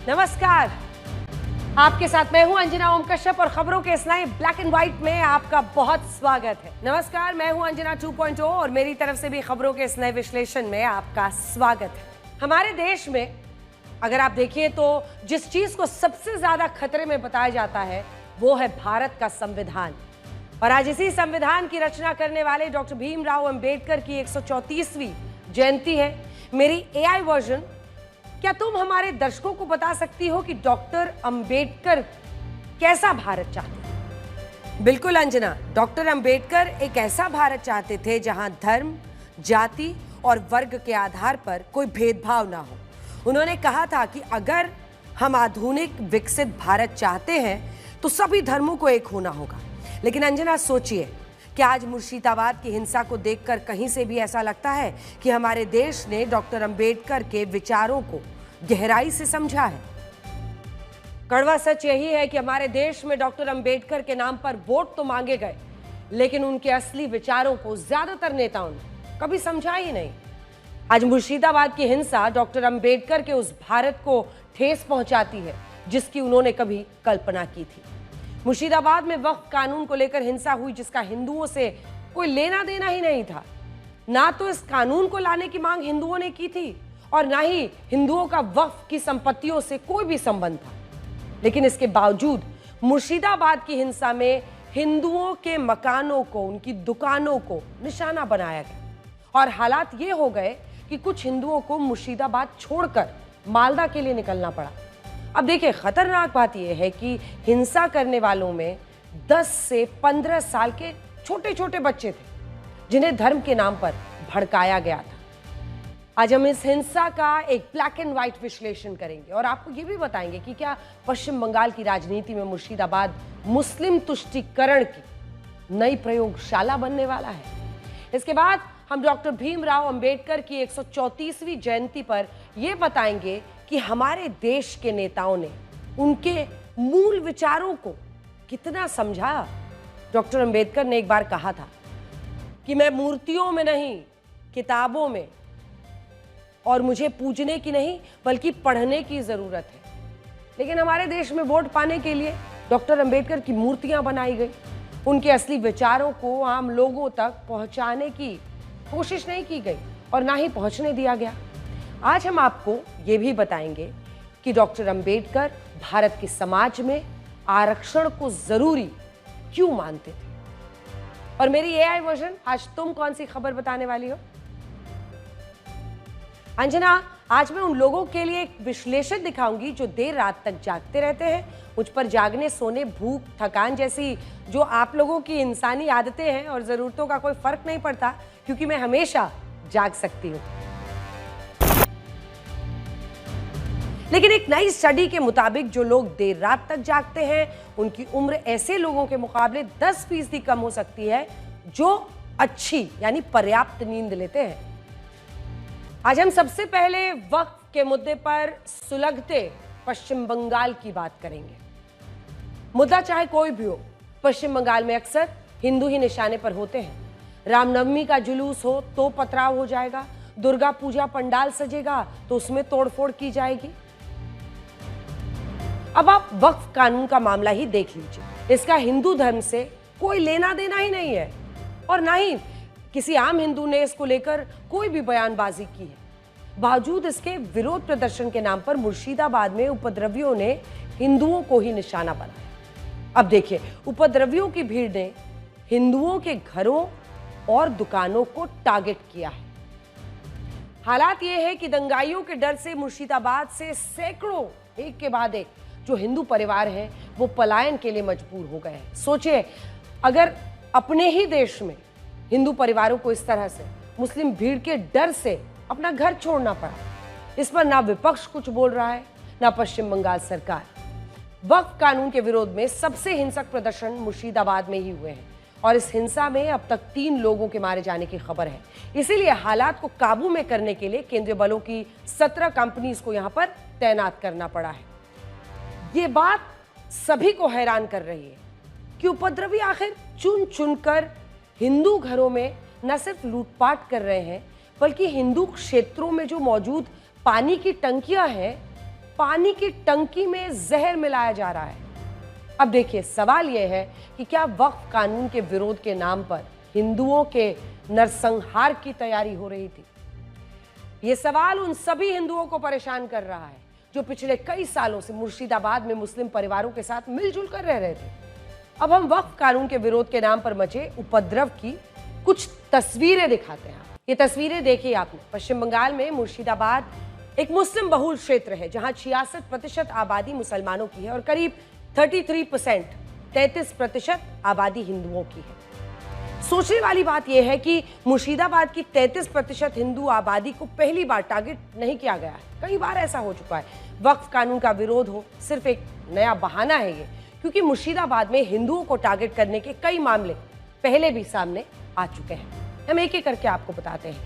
नमस्कार, आपके साथ मैं हूं अंजना ओम कश्यप और खबरों के इस नए ब्लैक एंड व्हाइट में आपका बहुत स्वागत है। नमस्कार, मैं हूं अंजना 2.0 और मेरी तरफ से भी खबरों के इस नए विश्लेषण में आपका स्वागत है। हमारे देश में अगर आप देखिए तो जिस चीज को सबसे ज्यादा खतरे में बताया जाता है वो है भारत का संविधान। और आज इसी संविधान की रचना करने वाले डॉक्टर भीमराव अंबेडकर की 134वीं जयंती है। मेरी एआई वर्जन, क्या तुम हमारे दर्शकों को बता सकती हो कि डॉक्टर अंबेडकर कैसा भारत चाहते थे? बिल्कुल अंजना, डॉक्टर अंबेडकर एक ऐसा भारत चाहते थे जहां धर्म, जाति और वर्ग के आधार पर कोई भेदभाव ना हो। उन्होंने कहा था कि अगर हम आधुनिक विकसित भारत चाहते हैं तो सभी धर्मों को एक होना होगा। लेकिन अंजना सोचिए कि आज मुर्शिदाबाद की हिंसा को देखकर कहीं से भी ऐसा लगता है कि हमारे देश ने डॉक्टर अंबेडकर के विचारों को गहराई से समझा है। कड़वा सच यही है कि हमारे देश में डॉक्टर अंबेडकर के नाम पर वोट तो मांगे गए, लेकिन उनके असली विचारों को ज्यादातर नेताओं ने कभी समझा ही नहीं। आज मुर्शिदाबाद की हिंसा डॉक्टर अंबेडकर के उस भारत को ठेस पहुंचाती है जिसकी उन्होंने कभी कल्पना की थी। मुर्शिदाबाद में वक्फ कानून को लेकर हिंसा हुई जिसका हिंदुओं से कोई लेना देना ही नहीं था। ना तो इस कानून को लाने की मांग हिंदुओं ने की थी और ना ही हिंदुओं का वक्फ की संपत्तियों से कोई भी संबंध था। लेकिन इसके बावजूद मुर्शिदाबाद की हिंसा में हिंदुओं के मकानों को, उनकी दुकानों को निशाना बनाया गया और हालात ये हो गए कि कुछ हिंदुओं को मुर्शिदाबाद छोड़कर मालदा के लिए निकलना पड़ा। अब देखिए, खतरनाक बात यह है कि हिंसा करने वालों में 10 से 15 साल के छोटे छोटे बच्चे थे जिन्हें धर्म के नाम पर भड़काया गया था। आज हम इस हिंसा का एक ब्लैक एंड व्हाइट विश्लेषण करेंगे और आपको यह भी बताएंगे कि क्या पश्चिम बंगाल की राजनीति में मुर्शिदाबाद मुस्लिम तुष्टीकरण की नई प्रयोगशाला बनने वाला है। इसके बाद हम डॉक्टर भीमराव अंबेडकर की 134वीं जयंती पर यह बताएंगे कि हमारे देश के नेताओं ने उनके मूल विचारों को कितना समझा। डॉक्टर अंबेडकर ने एक बार कहा था कि मैं मूर्तियों में नहीं, किताबों में, और मुझे पूजने की नहीं बल्कि पढ़ने की जरूरत है। लेकिन हमारे देश में वोट पाने के लिए डॉक्टर अंबेडकर की मूर्तियां बनाई गई। उनके असली विचारों को आम लोगों तक पहुंचाने की कोशिश नहीं की गई और ना ही पहुंचने दिया गया। आज हम आपको ये भी बताएंगे कि डॉक्टर अंबेडकर भारत के समाज में आरक्षण को जरूरी क्यों मानते थे। और मेरी एआई वर्जन, आज तुम कौन सी खबर बताने वाली हो? अंजना, आज मैं उन लोगों के लिए एक विश्लेषण दिखाऊंगी जो देर रात तक जागते रहते हैं। मुझ पर जागने, सोने, भूख, थकान जैसी जो आप लोगों की इंसानी आदतें हैं और जरूरतों का कोई फर्क नहीं पड़ता, क्योंकि मैं हमेशा जाग सकती हूं। लेकिन एक नई स्टडी के मुताबिक जो लोग देर रात तक जागते हैं उनकी उम्र ऐसे लोगों के मुकाबले 10% कम हो सकती है जो अच्छी यानी पर्याप्त नींद लेते हैं। आज हम सबसे पहले वक्फ के मुद्दे पर सुलगते पश्चिम बंगाल की बात करेंगे। मुद्दा चाहे कोई भी हो, पश्चिम बंगाल में अक्सर हिंदू ही निशाने पर होते हैं। रामनवमी का जुलूस हो तो पथराव हो जाएगा, दुर्गा पूजा पंडाल सजेगा तो उसमें तोड़फोड़ की जाएगी। अब आप वक्फ कानून का मामला ही देख लीजिए। इसका हिंदू धर्म से कोई लेना देना ही नहीं है और ना ही किसी आम हिंदू ने इसको लेकर कोई भी बयानबाजी की है। बावजूद इसके विरोध प्रदर्शन के नाम पर मुर्शिदाबाद में उपद्रवियों ने हिंदुओं को ही निशाना बनाया। अब देखिए, उपद्रवियों की भीड़ ने हिंदुओं के घरों और दुकानों को टारगेट किया है। हालात यह है कि दंगाइयों के डर से मुर्शिदाबाद से सैकड़ों एक के बाद एक जो हिंदू परिवार हैं वो पलायन के लिए मजबूर हो गए हैं। सोचिए, अगर अपने ही देश में हिंदू परिवारों को इस तरह से मुस्लिम भीड़ के डर से अपना घर छोड़ना पड़ा, इस पर ना विपक्ष कुछ बोल रहा है ना पश्चिम बंगाल सरकार। वक्फ कानून के विरोध में सबसे हिंसक प्रदर्शन मुर्शिदाबाद में ही हुए हैं और इस हिंसा में अब तक 3 लोगों के मारे जाने की खबर है। इसीलिए हालात को काबू में करने के लिए केंद्रीय बलों की 17 कंपनीज को यहां पर तैनात करना पड़ा है। ये बात सभी को हैरान कर रही है कि उपद्रवी आखिर चुन चुनकर हिंदू घरों में न सिर्फ लूटपाट कर रहे हैं बल्कि हिंदू क्षेत्रों में जो मौजूद पानी की टंकियां हैं पानी की टंकी में जहर मिलाया जा रहा है। अब देखिए, सवाल यह है कि क्या वक्फ कानून के विरोध के नाम पर हिंदुओं के नरसंहार की तैयारी हो रही थी? यह सवाल उन सभी हिंदुओं को परेशान कर रहा है जो पिछले कई सालों से मुर्शिदाबाद में मुस्लिम परिवारों के साथ मिलजुल कर रह रहे थे। अब हम वक्फ कानून के विरोध के नाम पर मचे उपद्रव की कुछ तस्वीरें दिखाते हैं। ये तस्वीरें देखिए आपने। पश्चिम बंगाल में मुर्शिदाबाद एक मुस्लिम बहुल क्षेत्र है जहां 66% आबादी मुसलमानों की है और करीब 33% आबादी हिंदुओं की है। सोचने वाली बात यह है कि मुर्शिदाबाद की 33% हिंदू आबादी को पहली बार टारगेट नहीं किया गया है, कई बार ऐसा हो चुका है। वक्फ कानून का विरोध हो सिर्फ एक नया बहाना है ये, क्योंकि मुर्शिदाबाद में हिंदुओं को टारगेट करने के कई मामले पहले भी सामने आ चुके हैं। हम एक एक करके आपको बताते हैं।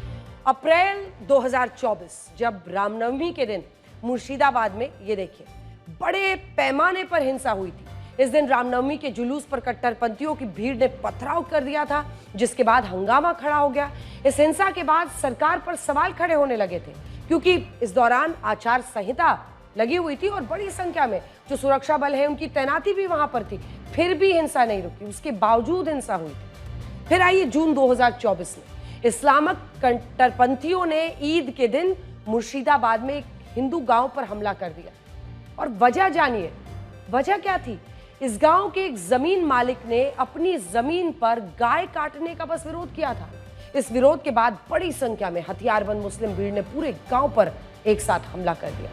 अप्रैल 2024 जब रामनवमी के दिन मुर्शिदाबाद में, ये देखिए, बड़े पैमाने पर हिंसा हुई थी। इस दिन रामनवमी के जुलूस पर कट्टरपंथियों की भीड़ ने पथराव कर दिया था, जिसके बाद हंगामा खड़ा हो गया। इस हिंसा के बाद सरकार पर सवाल खड़े होने लगे थे, क्योंकि इस दौरान आचार संहिता लगी हुई थी और बड़ी संख्या में जो सुरक्षा बल है उनकी तैनाती भी वहां पर थी। फिर भी हिंसा नहीं रुकी, उसके बावजूद हिंसा हुई थी। फिर आइए जून 2024 में इस्लामिक कट्टरपंथियों ने ईद के दिन मुर्शिदाबाद में एक हिंदू गांव पर हमला कर दिया। और वजह जानिए, वजह क्या थी? इस गांव के एक जमीन मालिक ने अपनी जमीन पर गाय काटने का बस विरोध किया था। इस विरोध के बाद बड़ी संख्या में हथियारबंद मुस्लिम भीड़ ने पूरे गांव पर एक साथ हमला कर दिया।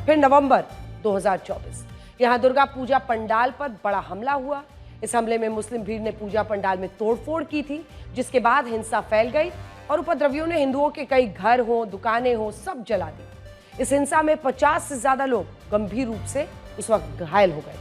फिर नवंबर 2024 यहां दुर्गा पूजा पंडाल पर बड़ा हमला हुआ। इस हमले में मुस्लिम भीड़ ने पूजा पंडाल में तोड़फोड़ की थी, जिसके बाद हिंसा फैल गई और उपद्रवियों ने हिंदुओं के कई घर हो, दुकानें हो, सब जला दी। इस हिंसा में 50 से ज्यादा लोग गंभीर रूप से उस वक्त घायल हो गए।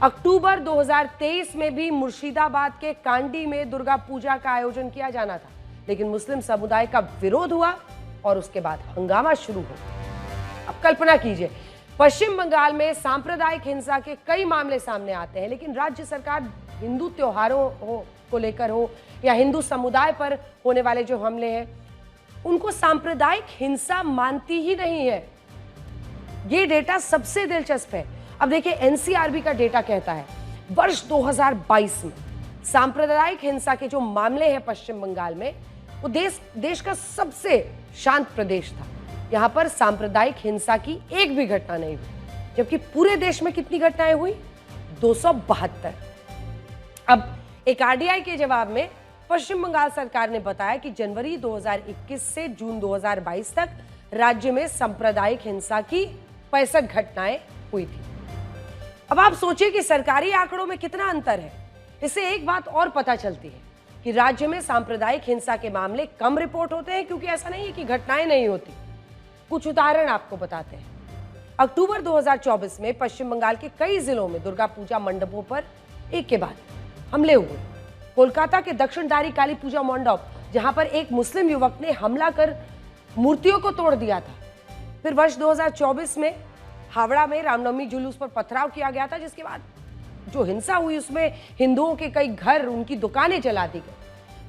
अक्टूबर 2023 में भी मुर्शिदाबाद के कांडी में दुर्गा पूजा का आयोजन किया जाना था, लेकिन मुस्लिम समुदाय का विरोध हुआ और उसके बाद हंगामा शुरू हो गया। अब कल्पना कीजिए, पश्चिम बंगाल में सांप्रदायिक हिंसा के कई मामले सामने आते हैं, लेकिन राज्य सरकार हिंदू त्योहारों को लेकर हो या हिंदू समुदाय पर होने वाले जो हमले हैं उनको सांप्रदायिक हिंसा मानती ही नहीं है। ये डेटा सबसे दिलचस्प है। अब देखिए, एनसीआरबी का डेटा कहता है वर्ष 2022 में सांप्रदायिक हिंसा के जो मामले हैं पश्चिम बंगाल में, वो देश का सबसे शांत प्रदेश था। यहां पर सांप्रदायिक हिंसा की एक भी घटना नहीं हुई, जबकि पूरे देश में कितनी घटनाएं हुई? 272। अब एक आरडीआई के जवाब में पश्चिम बंगाल सरकार ने बताया कि जनवरी 2021 से जून 2022 तक राज्य में सांप्रदायिक हिंसा की 65 घटनाएं हुई थी। अब आप सोचिए कि सरकारी आंकड़ों में कितना अंतर है। इससे एक बात और पता चलती है कि राज्य में सांप्रदायिक हिंसा के मामले कम रिपोर्ट होते हैं, क्योंकि ऐसा नहीं है कि घटनाएं नहीं होती। कुछ उदाहरण आपको बताते हैं। अक्टूबर 2024 में पश्चिम बंगाल के कई जिलों में दुर्गा पूजा मंडपों पर एक के बाद हमले हुए। कोलकाता के दक्षिणधारी काली पूजा मंडप, जहां पर एक मुस्लिम युवक ने हमला कर मूर्तियों को तोड़ दिया था। फिर वर्ष 2024 में हावड़ा में रामनवमी जुलूस पर पथराव किया गया था, जिसके बाद जो हिंसा हुई उसमें हिंदुओं के कई घर, उनकी दुकानें जला दी गई।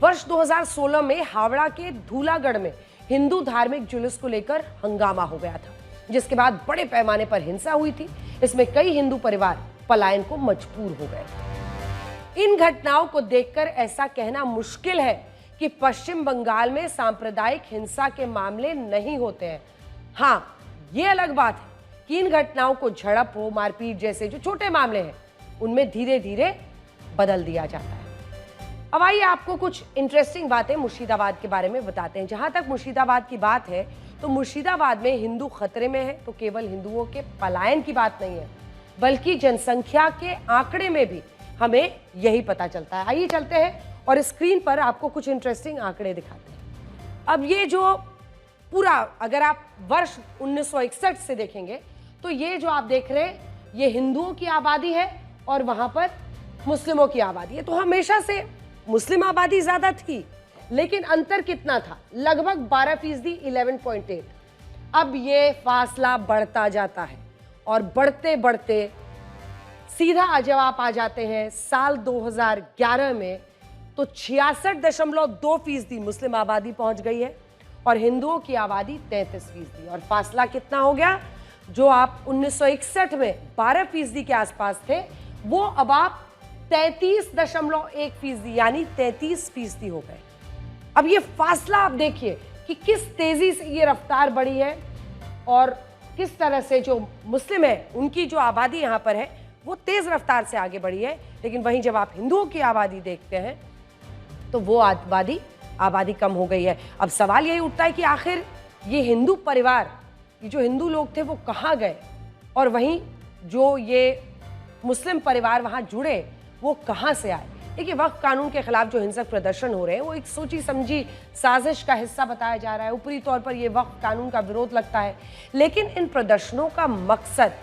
वर्ष 2016 में हावड़ा के धूलागढ़ में हिंदू धार्मिक जुलूस को लेकर हंगामा हो गया था, जिसके बाद बड़े पैमाने पर हिंसा हुई थी। इसमें कई हिंदू परिवार पलायन को मजबूर हो गए। इन घटनाओं को देखकर ऐसा कहना मुश्किल है कि पश्चिम बंगाल में सांप्रदायिक हिंसा के मामले नहीं होते हैं। हाँ, ये अलग बात है कि इन घटनाओं को झड़प हो, मारपीट जैसे जो छोटे मामले हैं उनमें धीरे धीरे बदल दिया जाता है। अब आइए आपको कुछ इंटरेस्टिंग बातें मुर्शिदाबाद के बारे में बताते हैं। जहां तक मुर्शिदाबाद की बात है, तो मुर्शिदाबाद में हिंदू खतरे में है तो केवल हिंदुओं के पलायन की बात नहीं है, बल्कि जनसंख्या के आंकड़े में भी हमें यही पता चलता है। आइए चलते हैं और स्क्रीन पर आपको कुछ इंटरेस्टिंग आंकड़े दिखाते हैं। अब ये जो पूरा, अगर आप वर्ष 1961 से देखेंगे तो ये जो आप देख रहे हैं ये हिंदुओं की आबादी है और वहां पर मुस्लिमों की आबादी है। तो हमेशा से मुस्लिम आबादी ज्यादा थी, लेकिन अंतर कितना था? लगभग 12%, 11.8। अब ये फासला बढ़ता जाता है और बढ़ते बढ़ते सीधा जब आप आ जाते हैं साल 2011 में, तो 66.2% मुस्लिम आबादी पहुंच गई है और हिंदुओं की आबादी 33%। और फासला कितना हो गया? जो आप 1961 में 12% के आसपास थे, वो अब आप 33.1% यानी 33% हो गए। अब ये फासला आप देखिए कि किस तेजी से ये रफ्तार बढ़ी है और किस तरह से जो मुस्लिम है उनकी जो आबादी यहाँ पर है वो तेज रफ्तार से आगे बढ़ी है। लेकिन वहीं जब आप हिंदुओं की आबादी देखते हैं तो वो आबादी कम हो गई है। अब सवाल यही उठता है कि आखिर ये हिंदू परिवार, ये जो हिंदू लोग थे वो कहाँ गए, और वहीं जो ये मुस्लिम परिवार वहाँ जुड़े वो कहाँ से आए। देखिए, वक्फ कानून के खिलाफ जो हिंसक प्रदर्शन हो रहे हैं वो एक सोची समझी साजिश का हिस्सा बताया जा रहा है। ऊपरी तौर पर ये वक्फ कानून का विरोध लगता है, लेकिन इन प्रदर्शनों का मकसद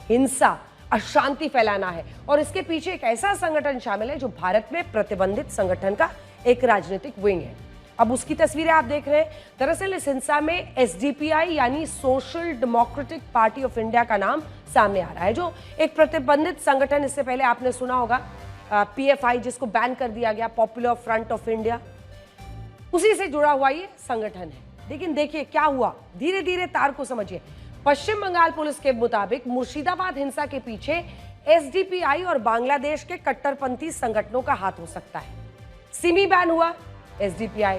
हिंसा, अशांति फैलाना है और इसके पीछे एक ऐसा संगठन शामिल है जो भारत में प्रतिबंधित संगठन का एक राजनीतिक विंग है। अब उसकी तस्वीरें आप देख रहे हैं। दरअसल इस हिंसा में एसडीपीआई यानी social democratic party of India का नाम सामने आ रहा है, जो एक प्रतिबंधित संगठन, इससे पहले आपने सुना होगा पीएफआई जिसको बैन कर दिया गया, पॉपुलर फ्रंट ऑफ इंडिया, उसी से जुड़ा हुआ ये संगठन है। लेकिन देखिए क्या हुआ, धीरे धीरे तार को समझिए। पश्चिम बंगाल पुलिस के मुताबिक मुर्शिदाबाद हिंसा के पीछे एसडीपीआई और बांग्लादेश के कट्टरपंथी संगठनों का हाथ हो सकता है। सिमी बैन हुआ, एसडीपीआई,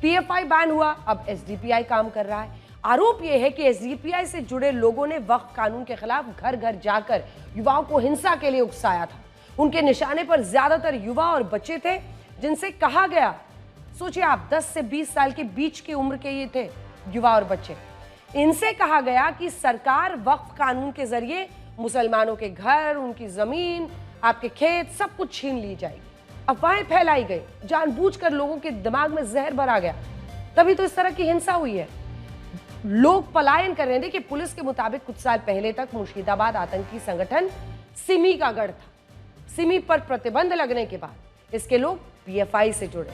पीएफआई बैन हुआ, अब एसडीपीआई काम कर रहा है। आरोप यह है कि एसडीपीआई से जुड़े लोगों ने वक्फ कानून के खिलाफ घर घर जाकर युवाओं को हिंसा के लिए उकसाया था। उनके निशाने पर ज्यादातर युवा और बच्चे थे, जिनसे कहा गया, सोचिए आप, 10 से 20 साल के बीच की उम्र के ये थे युवा और बच्चे। इनसे कहा गया कि सरकार वक्फ कानून के जरिए मुसलमानों के घर, उनकी जमीन, आपके खेत, सब कुछ छीन ली जाएगी। अफवाहें फैलाई गई, जानबूझकर लोगों के दिमाग में जहर भरा गया, तभी तो इस तरह की हिंसा हुई है। लोग पलायन कर रहे हैं। देखिए, पुलिस के मुताबिक कुछ साल पहले तक मुर्शिदाबाद आतंकी संगठन सिमी का गढ़ था। सिमी पर प्रतिबंध लगने के बाद इसके लोग पीएफआई से जुड़े।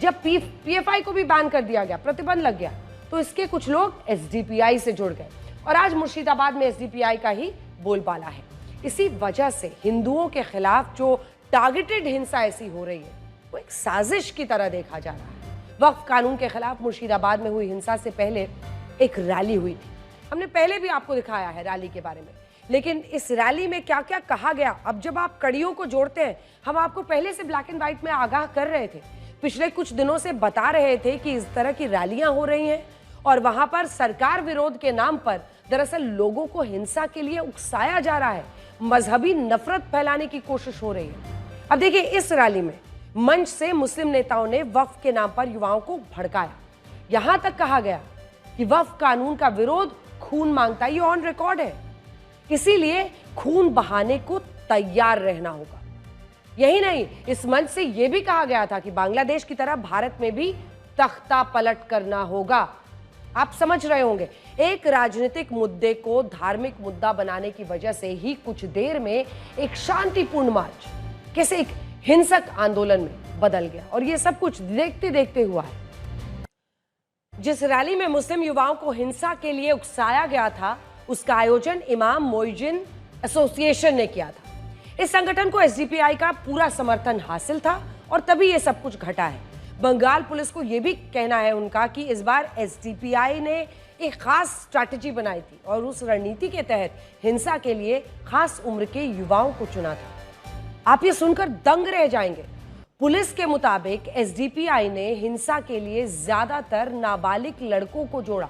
जब पीएफआई को भी बैन कर दिया गया, प्रतिबंध लग गया, तो इसके कुछ लोग एसडीपीआई से जुड़ गए और आज मुर्शिदाबाद में एसडीपीआई का ही बोलबाला है। इसी वजह से हिंदुओं के खिलाफ जो टारगेटेड हिंसा ऐसी हो रही है वो एक साजिश की तरह देखा जा रहा है। वक्फ कानून के खिलाफ मुर्शिदाबाद में हुई हिंसा से पहले एक रैली हुई थी। हमने पहले भी आपको दिखाया है रैली के बारे में, लेकिन इस रैली में क्या क्या कहा गया, अब जब आप कड़ियों को जोड़ते हैं, हम आपको पहले से ब्लैक एंड व्हाइट में आगाह कर रहे थे, पिछले कुछ दिनों से बता रहे थे कि इस तरह की रैलियां हो रही हैं और वहां पर सरकार विरोध के नाम पर दरअसल लोगों को हिंसा के लिए उकसाया जा रहा है, मजहबी नफरत फैलाने की कोशिश हो रही है। अब देखिए, इस रैली में मंच से मुस्लिम नेताओं ने वक्फ के नाम पर युवाओं को भड़काया। यहां तक कहा गया कि वक्फ कानून का विरोध खून मांगता है, ये ऑन रिकॉर्ड है, इसीलिए खून बहाने को तैयार रहना होगा। यही नहीं, इस मंच से यह भी कहा गया था कि बांग्लादेश की तरह भारत में भी तख्ता पलट करना होगा। आप समझ रहे होंगे, एक राजनीतिक मुद्दे को धार्मिक मुद्दा बनाने की वजह से ही कुछ देर में एक शांतिपूर्ण मार्च कैसे एक हिंसक आंदोलन में बदल गया, और यह सब कुछ देखते देखते हुआ है। जिस रैली में मुस्लिम युवाओं को हिंसा के लिए उकसाया गया था, उसका आयोजन इमाम मोइजिन एसोसिएशन ने किया था। इस संगठन को एसडीपीआई का पूरा समर्थन हासिल था और तभी यह सब कुछ घटा है। बंगाल पुलिस को यह भी कहना है उनका कि इस बार एसडीपीआई ने एक खास स्ट्रैटेजी बनाई थी और उस रणनीति के तहत हिंसा के लिए खास उम्र के युवाओं को चुना था। आप ये सुनकर दंग रह जाएंगे। पुलिस के मुताबिक एसडीपीआई ने हिंसा के लिए ज्यादातर नाबालिग लड़कों को जोड़ा।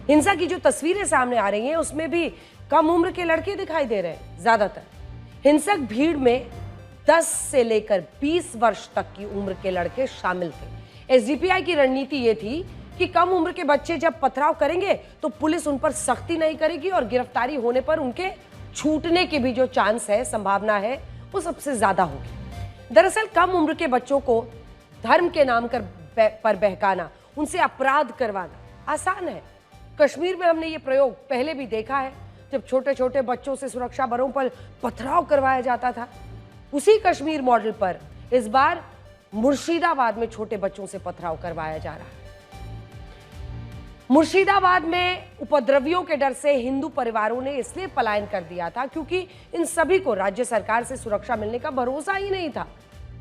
हिंसा की जो तस्वीरें सामने आ रही हैं उसमें भी कम उम्र के लड़के दिखाई दे रहे हैं। ज्यादातर हिंसक भीड़ में 10 से लेकर 20 वर्ष तक की उम्र के लड़के शामिल थे। एसडीपीआई की रणनीति ये थी कि कम उम्र के बच्चे जब पथराव करेंगे तो पुलिस उन पर सख्ती नहीं करेगी और गिरफ्तारी होने पर उनके छूटने के भी जो चांस है, संभावना है, वो सबसे ज्यादा होगी। दरअसल कम उम्र के बच्चों को धर्म के नाम पर बहकाना, उनसे अपराध करवाना आसान है। कश्मीर में हमने ये प्रयोग पहले भी देखा है, जब छोटे छोटे बच्चों से सुरक्षा बलों पर पथराव करवाया जाता था। उसी कश्मीर मॉडल पर इस बार मुर्शिदाबाद में छोटे बच्चों से पथराव करवाया जा रहा है। मुर्शिदाबाद में उपद्रवियों के डर से हिंदू परिवारों ने इसलिए पलायन कर दिया था क्योंकि इन सभी को राज्य सरकार से सुरक्षा मिलने का भरोसा ही नहीं था।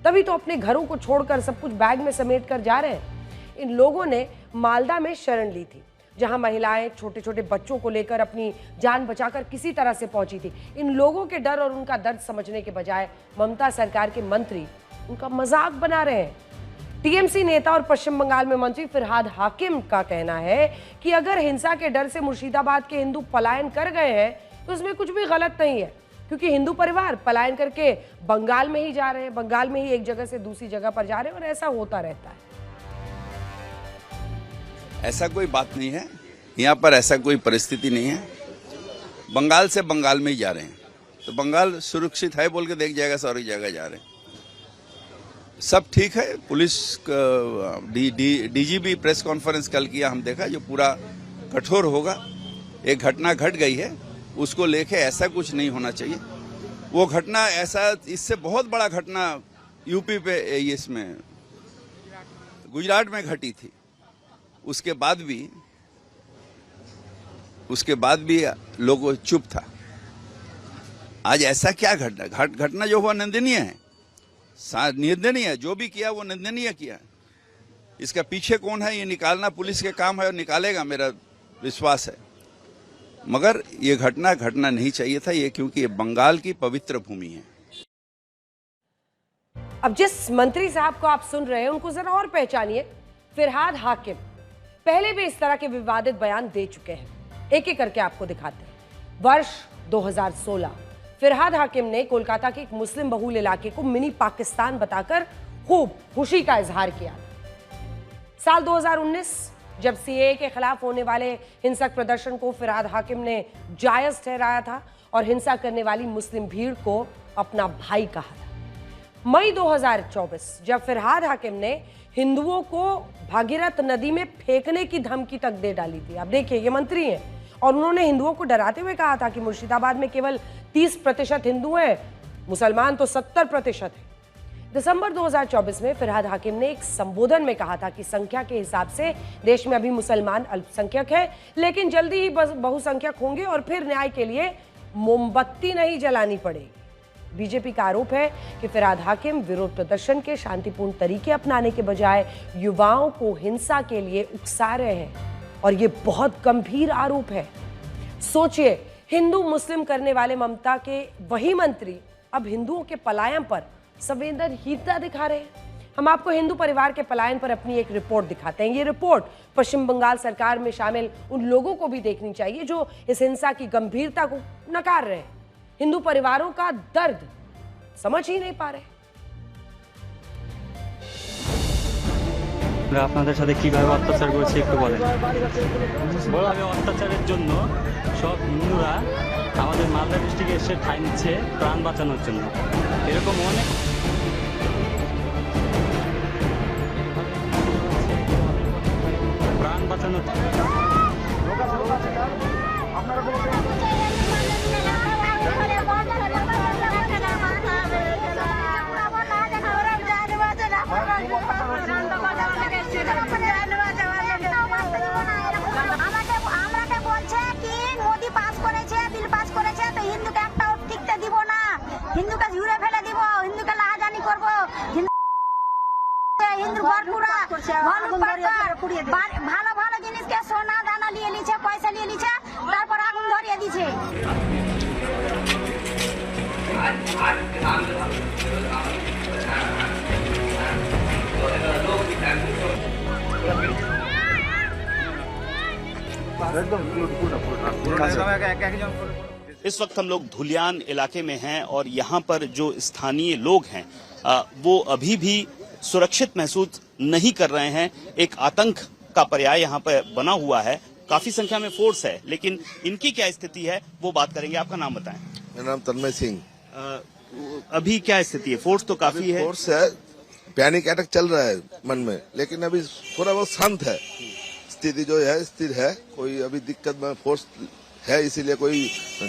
तभी तो अपने घरों को छोड़कर सब कुछ बैग में समेट कर जा रहे हैं। इन लोगों ने मालदा में शरण ली थी। जहां महिलाएं छोटे छोटे बच्चों को लेकर अपनी जान बचाकर किसी तरह से पहुंची थी। इन लोगों के डर और उनका दर्द समझने के बजाय ममता सरकार के मंत्री उनका मजाक बना रहे हैं। टीएमसी नेता और पश्चिम बंगाल में मंत्री फिरहाद हाकिम का कहना है कि अगर हिंसा के डर से मुर्शिदाबाद के हिंदू पलायन कर गए हैं तो इसमें कुछ भी गलत नहीं है, क्योंकि हिंदू परिवार पलायन करके बंगाल में ही जा रहे हैं, बंगाल में ही एक जगह से दूसरी जगह पर जा रहे हैं और ऐसा होता रहता है। ऐसा कोई बात नहीं है, यहाँ पर ऐसा कोई परिस्थिति नहीं है। बंगाल से बंगाल में ही जा रहे हैं, तो बंगाल सुरक्षित है बोल के देख जाएगा, सारी जगह जा रहे हैं, सब ठीक है। पुलिस डीजीपी प्रेस कॉन्फ्रेंस कल किया, हम देखा, जो पूरा कठोर होगा। एक घटना घट गई है, उसको लेके ऐसा कुछ नहीं होना चाहिए। वो घटना ऐसा, इससे बहुत बड़ा घटना यूपी पे इसमें गुजरात में घटी थी, उसके बाद भी लोग चुप था। आज ऐसा क्या घटना जो हुआ निंदनीय है, निंदनीय है, जो भी किया वो निंदनीय किया। इसका पीछे कौन है ये निकालना पुलिस के काम है और निकालेगा, मेरा विश्वास है। मगर ये घटना नहीं चाहिए था ये, क्योंकि ये बंगाल की पवित्र भूमि है। अब जिस मंत्री साहब को आप सुन रहे हैं उनको जरा और पहचानिए। फिरहाद हाकिम पहले भी इस तरह के विवादित बयान दे चुके हैं, एक एक करके आपको दिखाते हैं। वर्ष 2016 फिरहाद हाकिम ने कोलकाता के एक मुस्लिम बहुल इलाके को मिनी पाकिस्तान बताकर खूब खुशी का इजहार किया। साल 2019 जब सीएए के खिलाफ होने वाले हिंसक प्रदर्शन को फिरहाद हाकिम ने जायज ठहराया था और हिंसा करने वाली मुस्लिम भीड़ को अपना भाई कहा था। मई 2024 जब फिरहाद हाकिम ने हिंदुओं को भागीरथ नदी में फेंकने की धमकी तक दे डाली थी। आप देखिए, ये मंत्री हैं और उन्होंने हिंदुओं को डराते हुए कहा था कि मुर्शिदाबाद में केवल 30% हिंदू हैं, मुसलमान तो 70% है। दिसंबर 2024 में फिरहाद हाकिम ने एक संबोधन में कहा था कि संख्या के हिसाब से देश में अभी मुसलमान अल्पसंख्यक है, लेकिन जल्दी ही बहुसंख्यक होंगे और फिर न्याय के लिए मोमबत्ती नहीं जलानी पड़ेगी। बीजेपी का आरोप है कि फिरहाद हाकिम विरोध प्रदर्शन के शांतिपूर्ण तरीके अपनाने के बजाय युवाओं को हिंसा के लिए उकसा रहे हैं और ये बहुत गंभीर आरोप है। सोचिए, हिंदू मुस्लिम करने वाले ममता के वही मंत्री अब हिंदुओं के पलायन पर संवेदनहीनता दिखा रहे हैं। हम आपको हिंदू परिवार के पलायन पर अपनी एक रिपोर्ट दिखाते हैं। ये रिपोर्ट पश्चिम बंगाल सरकार में शामिल उन लोगों को भी देखनी चाहिए जो इस हिंसा की गंभीरता को नकार रहे हैं, हिंदू परिवारों का दर्द समझ ही नहीं पा रहे। আপনাদের সাথে কিভাবে অত্যাচার করেছে একটু বলেন। বলবে অত্যাচারের জন্য সব হিন্দুরা আমাদের মালদা ডিস্ট্রিক্টে এসে ঠাঁই নিচ্ছে প্রাণ বাঁচানোর জন্য। এরকম অনেক প্রাণ বাঁচানোর হিন্দুকে ঝুড়ে ফেলে দিব, হিন্দুকে লাহাজানি করব, হিন্দু ঘর পুরা ভালো ভালো জিনিসকে সোনা দানা নিয়ে নিচ্ছে, পয়সা নিয়ে নিচ্ছে, তারপর আগুন ধরিয়ে দিচ্ছে। इस वक्त हम लोग धुलियान इलाके में हैं और यहाँ पर जो स्थानीय लोग हैं वो अभी भी सुरक्षित महसूस नहीं कर रहे हैं। एक आतंक का पर्याय यहाँ पर बना हुआ है। काफी संख्या में फोर्स है, लेकिन इनकी क्या स्थिति है वो बात करेंगे। आपका नाम बताएं। मेरा नाम तन्मय सिंह। अभी क्या स्थिति है? फोर्स तो काफी है। फोर्स है, पैनिक अटैक चल रहा है मन में, लेकिन अभी थोड़ा बहुत शांत है। स्थिति जो है स्थिर है, कोई अभी दिक्कत में फोर्स है, इसीलिए कोई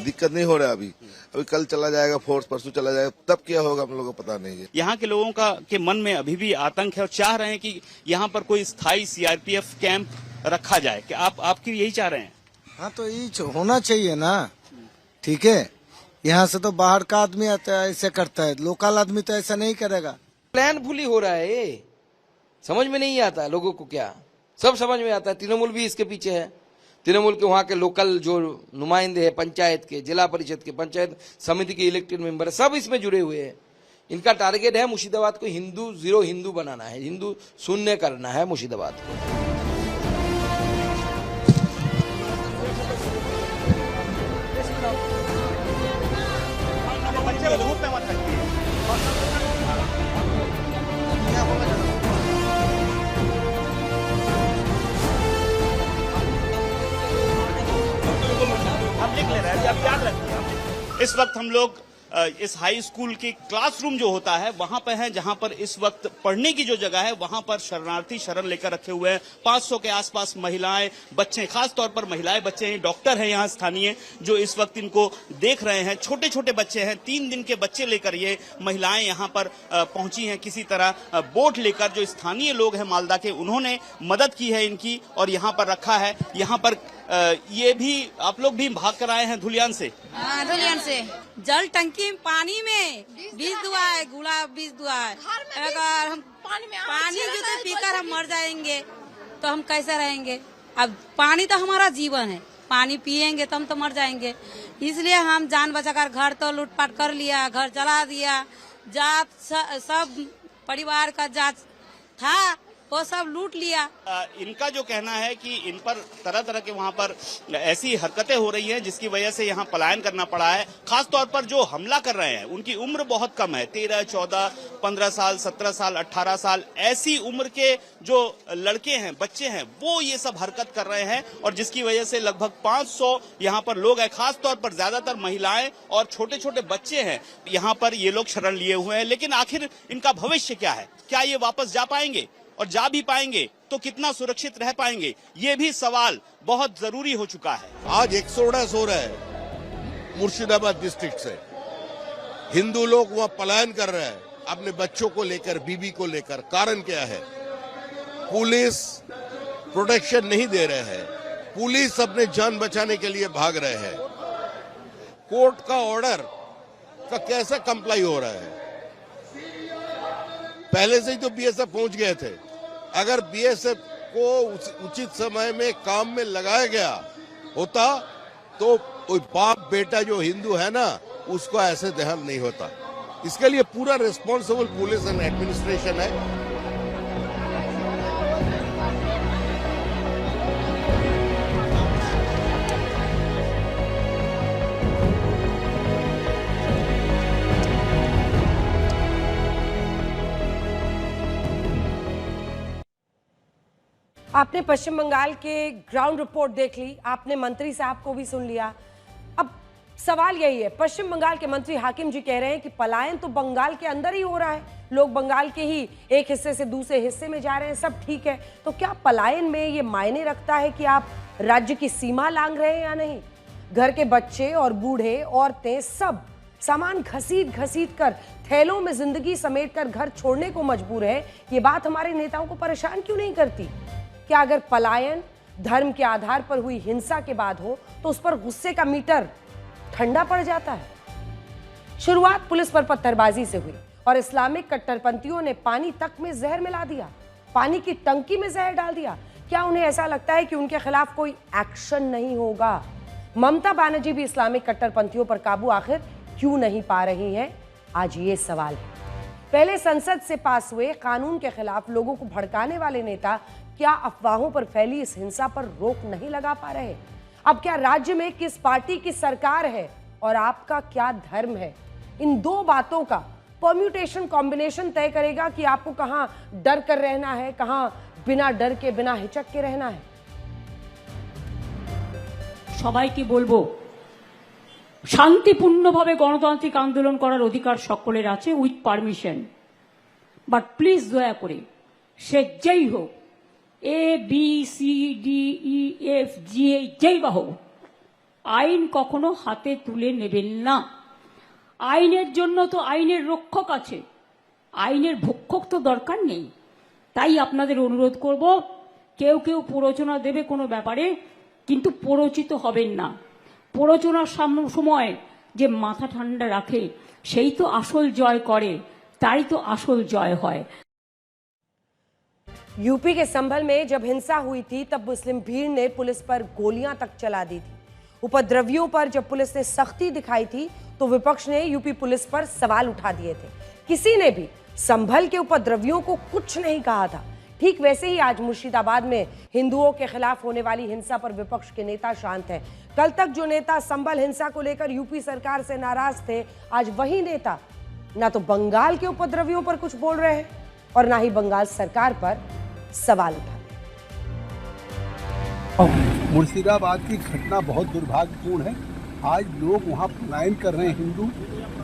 दिक्कत नहीं हो रहा है। अभी कल चला जाएगा फोर्स, परसों चला जाएगा, तब क्या होगा हम लोगों को पता नहीं है। यहाँ के लोगों का के मन में अभी भी आतंक है और चाह रहे हैं कि यहाँ पर कोई स्थायी सीआरपीएफ कैंप रखा जाए। क्या आपकी यही चाह रहे हैं? हाँ, तो यही होना चाहिए ना। ठीक है, यहाँ से तो बाहर का आदमी आता है ऐसे करता है, लोकल आदमी तो ऐसा नहीं करेगा। प्लान फुली हो रहा है ये, समझ में नहीं आता लोगों को। क्या सब समझ में आता है, तृणमूल भी इसके पीछे है, तृणमूल के वहाँ के लोकल जो नुमाइंदे हैं पंचायत के, जिला परिषद के, पंचायत समिति के इलेक्टेड मेंबर, सब इसमें जुड़े हुए हैं। इनका टारगेट है मुर्शिदाबाद को हिंदू जीरो हिंदू बनाना है, हिंदू शून्य करना है मुर्शिदाबाद को। इस वक्त हम लोग इस हाई स्कूल के क्लासरूम जो होता है वहां पर हैं, जहां पर इस वक्त पढ़ने की जो जगह है वहां पर शरणार्थी शरण लेकर रखे हुए हैं। 500 के आसपास महिलाएं, बच्चे, खास तौर पर महिलाएं, बच्चे हैं। डॉक्टर हैं यहाँ स्थानीय जो इस वक्त इनको देख रहे हैं। छोटे छोटे बच्चे हैं, 3 दिन के बच्चे लेकर ये महिलाएं यहाँ पर पहुंची हैं। किसी तरह बोट लेकर जो स्थानीय लोग हैं मालदा के, उन्होंने मदद की है इनकी और यहाँ पर रखा है। यहाँ पर ये भी आप लोग भी भाग कर आए हैं धुलियान से? हाँ, धुलियान से। जल टंकी पानी में बीज दुआ है, गुलाब बीज दुआ है। अगर हम पानी जो तो पीकर हम मर जाएंगे तो हम कैसे रहेंगे? अब पानी तो हमारा जीवन है, पानी पिएंगे तो हम तो मर जाएंगे। इसलिए हम जान बचाकर घर तो लूटपाट कर लिया, घर जला दिया। जात सब परिवार का जात था वो सब लूट लिया। इनका जो कहना है कि इन पर तरह तरह के वहाँ पर ऐसी हरकतें हो रही हैं जिसकी वजह से यहाँ पलायन करना पड़ा है। खास तौर पर जो हमला कर रहे हैं उनकी उम्र बहुत कम है, 13, 14, 15 साल, 17 साल, 18 साल, ऐसी उम्र के जो लड़के हैं, बच्चे हैं, वो ये सब हरकत कर रहे हैं और जिसकी वजह से लगभग 500 यहाँ पर लोग हैं। खास तौर पर ज्यादातर महिलाएं और छोटे छोटे बच्चे हैं यहाँ पर, ये लोग शरण लिए हुए हैं। लेकिन आखिर इनका भविष्य क्या है? क्या ये वापस जा पाएंगे? और जा भी पाएंगे तो कितना सुरक्षित रह पाएंगे? ये भी सवाल बहुत जरूरी हो चुका है। आज एक्सोडस हो रहा है मुर्शिदाबाद डिस्ट्रिक्ट से। हिंदू लोग वहां पलायन कर रहे हैं अपने बच्चों को लेकर, बीबी को लेकर। कारण क्या है? पुलिस प्रोटेक्शन नहीं दे रहे हैं, पुलिस अपने जान बचाने के लिए भाग रहे हैं। कोर्ट का ऑर्डर का कैसा कंप्लाई हो रहा है? पहले से ही तो बीएसएफ पहुंच गए थे। अगर बीएसएफ को उचित समय में काम में लगाया गया होता तो कोई बाप बेटा जो हिंदू है ना, उसको ऐसे देहांत नहीं होता। इसके लिए पूरा रिस्पॉन्सिबल पुलिस एंड एडमिनिस्ट्रेशन है। आपने पश्चिम बंगाल के ग्राउंड रिपोर्ट देख ली, आपने मंत्री साहब को भी सुन लिया। अब सवाल यही है, पश्चिम बंगाल के मंत्री हाकिम जी कह रहे हैं कि पलायन तो बंगाल के अंदर ही हो रहा है, लोग बंगाल के ही एक हिस्से से दूसरे हिस्से में जा रहे हैं, सब ठीक है। तो क्या पलायन में ये मायने रखता है कि आप राज्य की सीमा लांघ रहे हैं या नहीं? घर के बच्चे और बूढ़े, औरतें, सब सामान घसीट घसीट कर, थैलों में जिंदगी समेट कर घर छोड़ने को मजबूर है। ये बात हमारे नेताओं को परेशान क्यों नहीं करती? क्या अगर पलायन धर्म के आधार पर हुई हिंसा के बाद हो तो उस पर गुस्से का मीटर ठंडा पड़ जाता है? शुरुआत पुलिस पर पत्थरबाजी से हुई और इस्लामिक कट्टरपंथियों ने पानी तक में जहर मिला दिया, पानी की टंकी में जहर डाल दिया। क्या उन्हें ऐसा लगता है कि उनके खिलाफ कोई एक्शन नहीं होगा? ममता बनर्जी भी इस्लामिक कट्टरपंथियों पर काबू आखिर क्यों नहीं पा रही हैं? आज ये सवाल है। पहले संसद से पास हुए कानून के खिलाफ लोगों को भड़काने वाले नेता क्या अफवाहों पर फैली इस हिंसा पर रोक नहीं लगा पा रहे? अब क्या राज्य में किस पार्टी की सरकार है और आपका क्या धर्म है? इन दो बातों का परम्यूटेशन कॉम्बिनेशन तय करेगा कि आपको कहां डर कर रहना है, कहां बिना डर के, बिना हिचक के रहना है। সবাইকে বলবো শান্তিপূর্ণভাবে গণতান্ত্রিক আন্দোলন করার অধিকার সকলের আছে উইথ পারমিশন, বাট প্লিজ দয়া করে সে যেই হোক, A B C D E F G যেই বা হোক, আইন কখনো হাতে তুলে নেবেন না। আইনের জন্য তো আইনের রক্ষক আছে, আইনের ভক্ষক তো দরকার নেই। তাই আপনাদের অনুরোধ করব, কেউ কেউ প্ররোচনা দেবে কোনো ব্যাপারে, কিন্তু প্ররোচিত হবেন না। প্ররোচনার সময় যে মাথা ঠান্ডা রাখে সেই তো আসল জয় করে, তাই তো আসল জয় হয়। यूपी के संभल में जब हिंसा हुई थी तब मुस्लिम भीड़ ने पुलिस पर गोलियां तक चला दी थी। उपद्रवियों पर जब पुलिस ने सख्ती दिखाई थी तो विपक्ष ने यूपी पुलिस पर सवाल उठा दिए थे। किसी ने भी संभल के उपद्रवियों को कुछ नहीं कहा था। ठीक वैसे ही आज मुर्शिदाबाद में हिंदुओं के खिलाफ होने वाली हिंसा पर विपक्ष के नेता शांत हैं। कल तक जो नेता संभल हिंसा को लेकर यूपी सरकार से नाराज थे, आज वही नेता ना तो बंगाल के उपद्रवियों पर कुछ बोल रहे हैं और ना ही बंगाल सरकार पर सवाल उठा। मुर्शिदाबाद की घटना बहुत दुर्भाग्यपूर्ण है। आज लोग वहाँ पलायन कर रहे हैं हिंदू।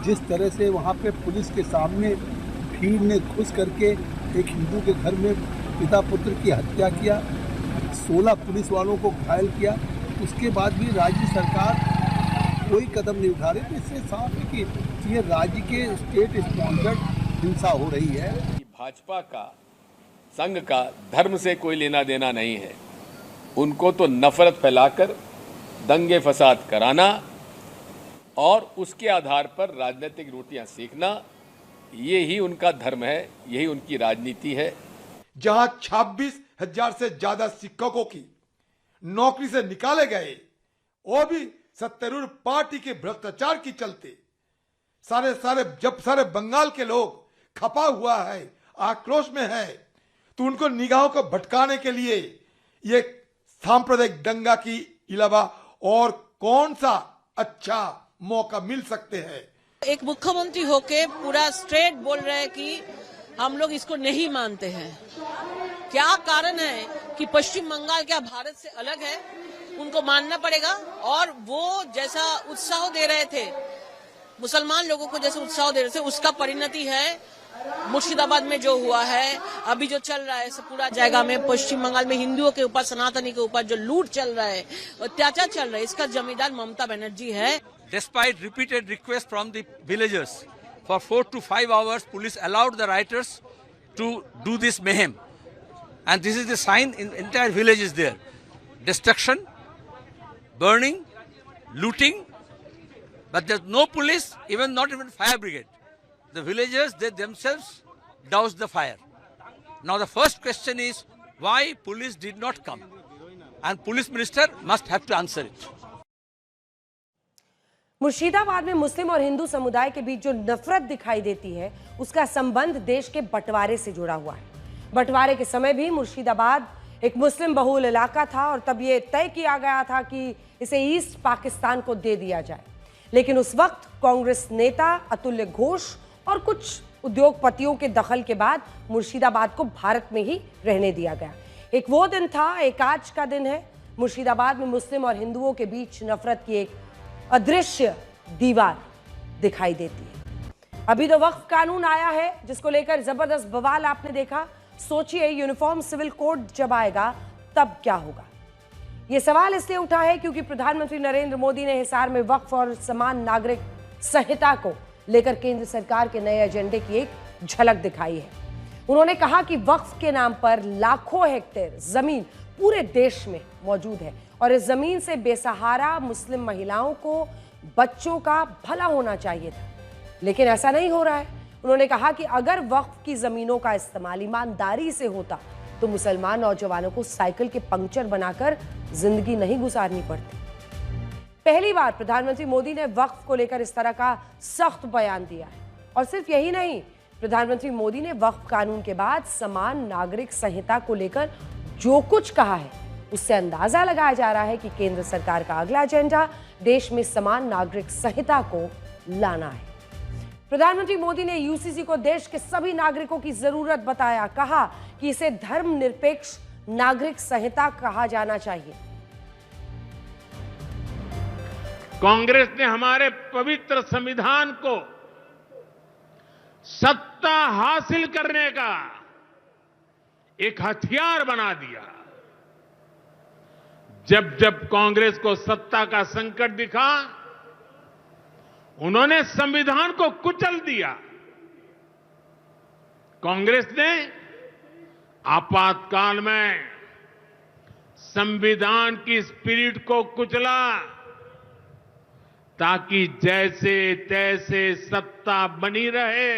जिस तरह से वहाँ पे पुलिस के सामने भीड़ ने घुस करके एक हिंदू के घर में पिता पुत्र की हत्या किया, 16 पुलिस वालों को घायल किया, उसके बाद भी राज्य सरकार कोई कदम नहीं उठा रही। तो इससे साफ है कि ये राज्य के स्टेट स्पॉन्सर्ड हिंसा हो रही है। भाजपा का, संघ का धर्म से कोई लेना देना नहीं है। उनको तो नफरत फैलाकर दंगे फसाद कराना और उसके आधार पर राजनीतिक रोटियां सेकना, ये ही उनका धर्म है, यही उनकी राजनीति है। जहां 26,000 से ज्यादा शिक्षकों की नौकरी से निकाले गए, वो भी सत्तारूढ़ पार्टी के भ्रष्टाचार की चलते, सारे बंगाल के लोग खपा हुआ है, आक्रोश में है, तो उनको निगाहों को भटकाने के लिए ये सांप्रदायिक दंगा की अलावा और कौन सा अच्छा मौका मिल सकते हैं। एक मुख्यमंत्री होके पूरा स्ट्रेट बोल रहे हैं कि हम लोग इसको नहीं मानते हैं। क्या कारण है कि पश्चिम बंगाल क्या भारत से अलग है? उनको मानना पड़ेगा। और वो जैसा उत्साह दे रहे थे, मुसलमान लोगों को जैसे उत्साह दे रहे थे, उसका परिणति है मुर्शिदाबाद में जो हुआ है, अभी जो चल रहा है पूरा जगह में, पश्चिम बंगाल में हिंदुओं के ऊपर, सनातनी के ऊपर जो लूट चल रहा है, अत्याचार चल रहा है, इसका जिम्मेदार ममता बनर्जी है। Despite repeated requests from the villagers, for 4 to 5 hours, police allowed the rioters to do this mayhem, and this is the sign in entire village is there: destruction, burning, looting. But there's no police, not even fire brigade. The villagers, they themselves doused the fire. Now the first question is, why police did not come? And police minister must have to answer it. Murshidabad में मुस्लिम और हिंदू समुदाय के बीच जो नफरत दिखाई देती है, उसका संबंध देश के बंटवारे से जुड़ा हुआ है। बंटवारे के समय भी मुर्शिदाबाद एक मुस्लिम बहुल इलाका था और तब ये तय किया गया था कि इसे ईस्ट पाकिस्तान को दे दिया जाए। लेकिन उस वक्त कांग्रेस नेता अतुल्य घोष और कुछ उद्योगपतियों के दखल के बाद मुर्शिदाबाद को भारत में ही रहने दिया गया। एक वो दिन था, एक आज का दिन है। मुर्शिदाबाद में मुस्लिम और हिंदुओं के बीच नफरत की एक अदृश्य दीवार दिखाई देती है। अभी तो वक्फ कानून आया है जिसको लेकर जबरदस्त बवाल आपने देखा। सोचिए, यूनिफॉर्म सिविल कोड जब आएगा तब क्या होगा। यह सवाल इसलिए उठा है क्योंकि प्रधानमंत्री नरेंद्र मोदी ने हिसार में वक्फ और समान नागरिक संहिता को लेकर केंद्र सरकार के नए एजेंडे की एक झलक दिखाई है। उन्होंने कहा कि वक्फ के नाम पर लाखों हेक्टेयर जमीन पूरे देश में मौजूद है और इस जमीन से बेसहारा मुस्लिम महिलाओं को, बच्चों का भला होना चाहिए था, लेकिन ऐसा नहीं हो रहा है। उन्होंने कहा कि अगर वक्फ की जमीनों का इस्तेमाल ईमानदारी से होता तो मुसलमान नौजवानों को साइकिल के पंक्चर बनाकर जिंदगी नहीं गुजारनी पड़ती। पहली बार प्रधानमंत्री मोदी ने वक्फ को लेकर इस तरह का सख्त बयान दिया है। और सिर्फ यही नहीं, प्रधानमंत्री मोदी ने वक्फ कानून के बाद समान नागरिक संहिता को लेकर जो कुछ कहा है, उससे अंदाजा लगाया जा रहा है कि केंद्र सरकार का अगला एजेंडा देश में समान नागरिक संहिता को लाना है। प्रधानमंत्री मोदी ने यूसीसी को देश के सभी नागरिकों की जरूरत बताया। कहा कि इसे धर्मनिरपेक्ष नागरिक संहिता कहा जाना चाहिए। कांग्रेस ने हमारे पवित्र संविधान को सत्ता हासिल करने का एक हथियार बना दिया। जब जब कांग्रेस को सत्ता का संकट दिखा, उन्होंने संविधान को कुचल दिया। कांग्रेस ने आपातकाल में संविधान की स्पिरिट को कुचला ताकि जैसे तैसे सत्ता बनी रहे।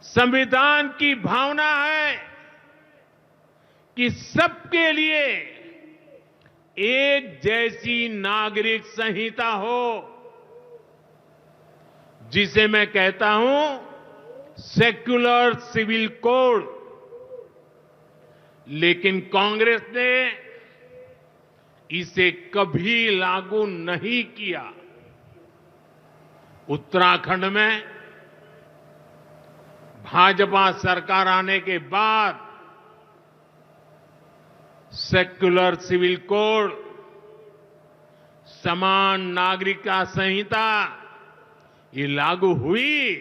संविधान की भावना है कि सबके लिए एक जैसी नागरिक संहिता हो, जिसे मैं कहता हूं सेक्युलर सिविल कोड। लेकिन कांग्रेस ने इसे कभी लागू नहीं किया। उत्तराखंड में भाजपा सरकार आने के बाद सेक्युलर सिविल कोड, समान नागरिकता संहिता ये लागू हुई,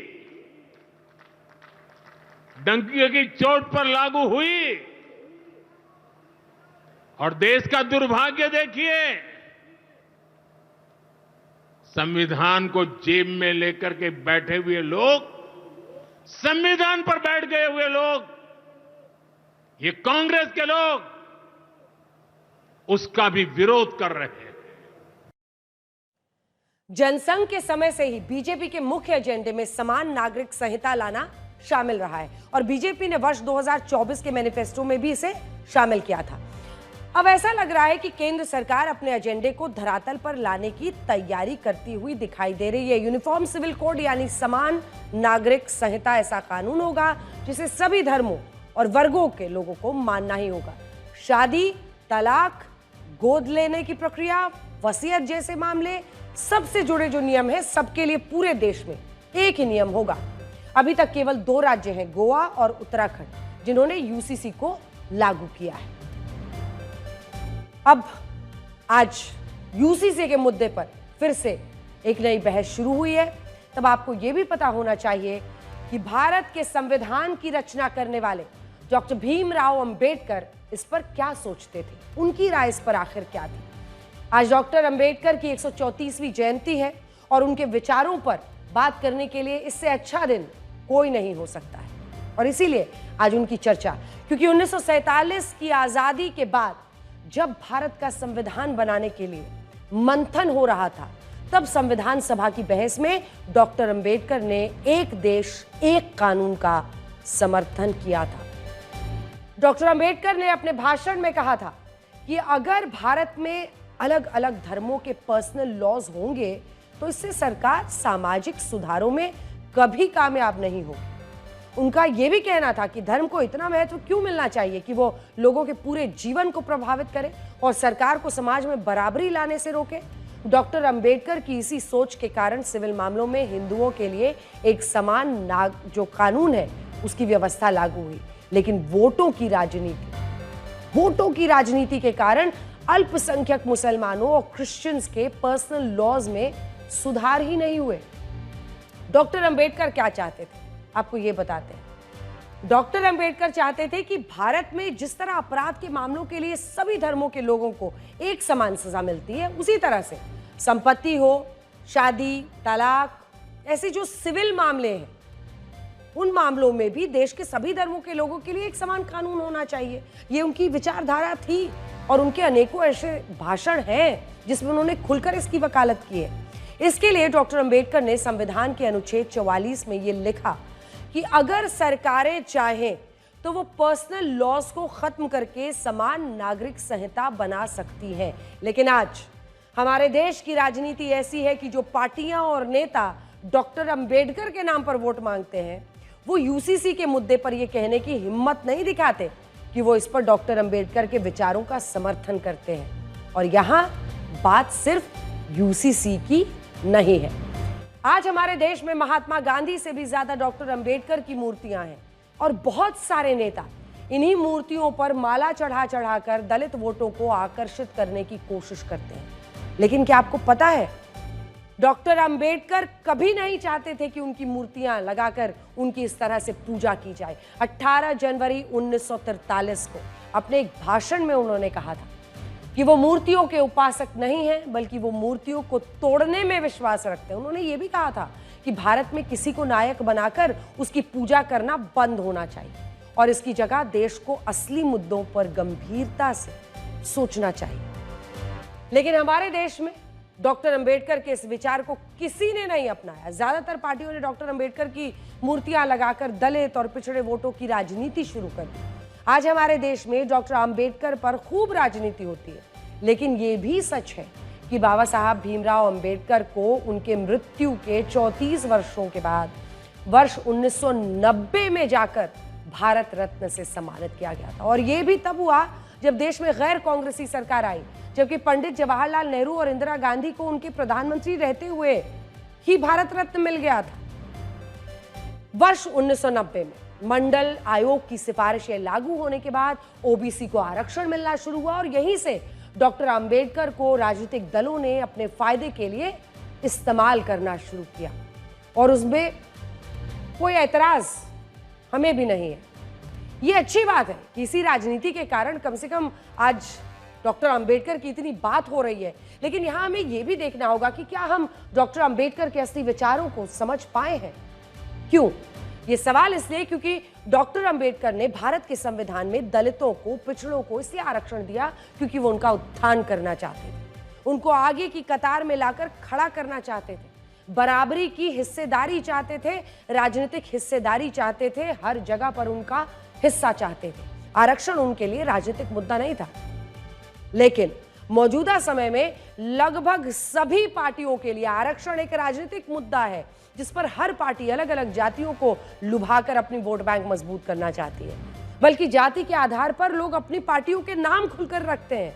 डंकी की चोट पर लागू हुई। और देश का दुर्भाग्य देखिए, संविधान को जेब में लेकर के बैठे हुए लोग, संविधान पर बैठ गए हुए लोग, ये कांग्रेस के लोग उसका भी विरोध कर रहे हैं। जनसंघ के समय से ही बीजेपी के मुख्य एजेंडे में समान नागरिक संहिता लाना शामिल रहा है और बीजेपी ने वर्ष 2024 के मैनिफेस्टो में भी इसे शामिल किया था। अब ऐसा लग रहा है कि केंद्र सरकार अपने एजेंडे को धरातल पर लाने की तैयारी करती हुई दिखाई दे रही है। यूनिफॉर्म सिविल कोड यानी समान नागरिक संहिता ऐसा कानून होगा जिसे सभी धर्मों और वर्गों के लोगों को मानना ही होगा। शादी, तलाक, गोद लेने की प्रक्रिया, वसीयत जैसे मामले, सबसे जुड़े जो नियम है सबके लिए पूरे देश में एक ही नियम होगा। अभी तक केवल 2 राज्य हैं, गोवा और उत्तराखंड, जिन्होंने यूसीसी को लागू किया है। अब आज यूसीसी के मुद्दे पर फिर से एक नई बहस शुरू हुई है। तब आपको यह भी पता होना चाहिए कि भारत के संविधान की रचना करने वाले डॉक्टर भीमराव अंबेडकर इस पर क्या सोचते थे, उनकी राय इस पर आखिर क्या थी। आज डॉक्टर अंबेडकर की 134वीं जयंती है और उनके विचारों पर बात करने के लिए इससे अच्छा दिन कोई नहीं हो सकता है। और इसीलिए आज उनकी चर्चा, क्योंकि 1947 की आजादी के बाद जब भारत का संविधान बनाने के लिए मंथन हो रहा था, तब संविधान सभा की बहस में डॉक्टर अंबेडकर ने एक देश एक कानून का समर्थन किया था। डॉक्टर अंबेडकर ने अपने भाषण में कहा था कि अगर भारत में अलग अलग धर्मों के पर्सनल लॉज होंगे तो इससे सरकार सामाजिक सुधारों में कभी कामयाब नहीं होगी। उनका यह भी कहना था कि धर्म को इतना महत्व क्यों मिलना चाहिए कि वो लोगों के पूरे जीवन को प्रभावित करे और सरकार को समाज में बराबरी लाने से रोके। डॉक्टर अंबेडकर की इसी सोच के कारण सिविल मामलों में हिंदुओं के लिए एक समान जो कानून है उसकी व्यवस्था लागू हुई। लेकिन वोटों की राजनीति के कारण अल्पसंख्यक मुसलमानों और क्रिश्चियंस के पर्सनल लॉज में सुधार ही नहीं हुए। डॉक्टर अंबेडकर क्या चाहते थे, आपको ये बताते हैं। डॉक्टर अंबेडकर चाहते थे कि भारत में जिस तरह अपराध के मामलों के लिए सभी धर्मों के लोगों को एक समान सजा मिलती है, उसी तरह से संपत्ति हो, शादी, तलाक, ऐसे जो सिविल मामले हैं उन मामलों में भी देश के सभी धर्मों के लोगों के लिए एक समान कानून होना चाहिए। ये उनकी विचारधारा थी और उनके अनेकों ऐसे भाषण हैं जिसमें उन्होंने खुलकर इसकी वकालत की है। इसके लिए डॉक्टर अंबेडकर ने संविधान के अनुच्छेद 44 में ये लिखा कि अगर सरकारें चाहें तो वो पर्सनल लॉज को खत्म करके समान नागरिक संहिता बना सकती हैं। लेकिन आज हमारे देश की राजनीति ऐसी है कि जो पार्टियां और नेता डॉक्टर अंबेडकर के नाम पर वोट मांगते हैं, वो यूसीसी के मुद्दे पर यह कहने की हिम्मत नहीं दिखाते कि वो इस पर डॉक्टर अंबेडकर के विचारों का समर्थन करते हैं। और यहां बात सिर्फ यूसीसी की नहीं है। आज हमारे देश में महात्मा गांधी से भी ज्यादा डॉक्टर अंबेडकर की मूर्तियां हैं और बहुत सारे नेता इन्हीं मूर्तियों पर माला चढ़ा चढ़ाकर दलित वोटों को आकर्षित करने की कोशिश करते हैं। लेकिन क्या आपको पता है, डॉक्टर अंबेडकर कभी नहीं चाहते थे कि उनकी मूर्तियां लगाकर उनकी इस तरह से पूजा की जाए। 18 जनवरी 1943 को अपने एक भाषण में उन्होंने कहा था कि वो मूर्तियों के उपासक नहीं हैं, बल्कि वो मूर्तियों को तोड़ने में विश्वास रखते हैं। उन्होंने ये भी कहा था कि भारत में किसी को नायक बनाकर उसकी पूजा करना बंद होना चाहिए और इसकी जगह देश को असली मुद्दों पर गंभीरता से सोचना चाहिए। लेकिन हमारे देश में डॉक्टर अंबेडकर के इस विचार को किसी ने नहीं अपनाया। ज्यादातर पार्टियों ने डॉक्टर अंबेडकर की मूर्तियां लगाकर दलित और पिछड़े वोटों की राजनीति शुरू कर दी। आज हमारे देश में डॉक्टर अंबेडकर पर खूब राजनीति होती है, लेकिन ये भी सच है कि बाबा साहब भीमराव अंबेडकर को उनके मृत्यु के 34 वर्षों के बाद वर्ष 1990 में जाकर भारत रत्न से सम्मानित किया गया था। और यह भी तब हुआ जब देश में गैर कांग्रेसी सरकार आई, जबकि पंडित जवाहरलाल नेहरू और इंदिरा गांधी को उनके प्रधानमंत्री रहते हुए ही भारत रत्न मिल गया था। वर्ष 1990 में मंडल आयोग की सिफारिशें लागू होने के बाद ओबीसी को आरक्षण मिलना शुरू हुआ और यहीं से डॉक्टर अंबेडकर को राजनीतिक दलों ने अपने फायदे के लिए इस्तेमाल करना शुरू किया और उसमें कोई ऐतराज हमें भी नहीं है। ये अच्छी बात है कि इसी राजनीति के कारण कम से कम आज डॉक्टर अंबेडकर की इतनी बात हो रही है, लेकिन यहां हमें यह भी देखना होगा कि क्या हम डॉक्टर अंबेडकर के असली विचारों को समझ पाए हैं। क्यों? ये सवाल इसलिए क्योंकि डॉक्टर अंबेडकर ने भारत के संविधान में दलितों को, पिछड़ों को इसलिए आरक्षण दिया क्योंकि वो उनका उत्थान करना चाहते थे, उनको आगे की कतार में लाकर खड़ा करना चाहते थे, बराबरी की हिस्सेदारी चाहते थे, राजनीतिक हिस्सेदारी चाहते थे, हर जगह पर उनका हिस्सा चाहते थे। आरक्षण उनके लिए राजनीतिक मुद्दा नहीं था, लेकिन मौजूदा समय में लगभग सभी पार्टियों के लिए आरक्षण एक राजनीतिक मुद्दा है, जिस पर हर पार्टी अलग अलग जातियों को लुभाकर अपनी वोट बैंक मजबूत करना चाहती है। बल्कि जाति के आधार पर लोग अपनी पार्टियों के नाम खुलकर रखते हैं।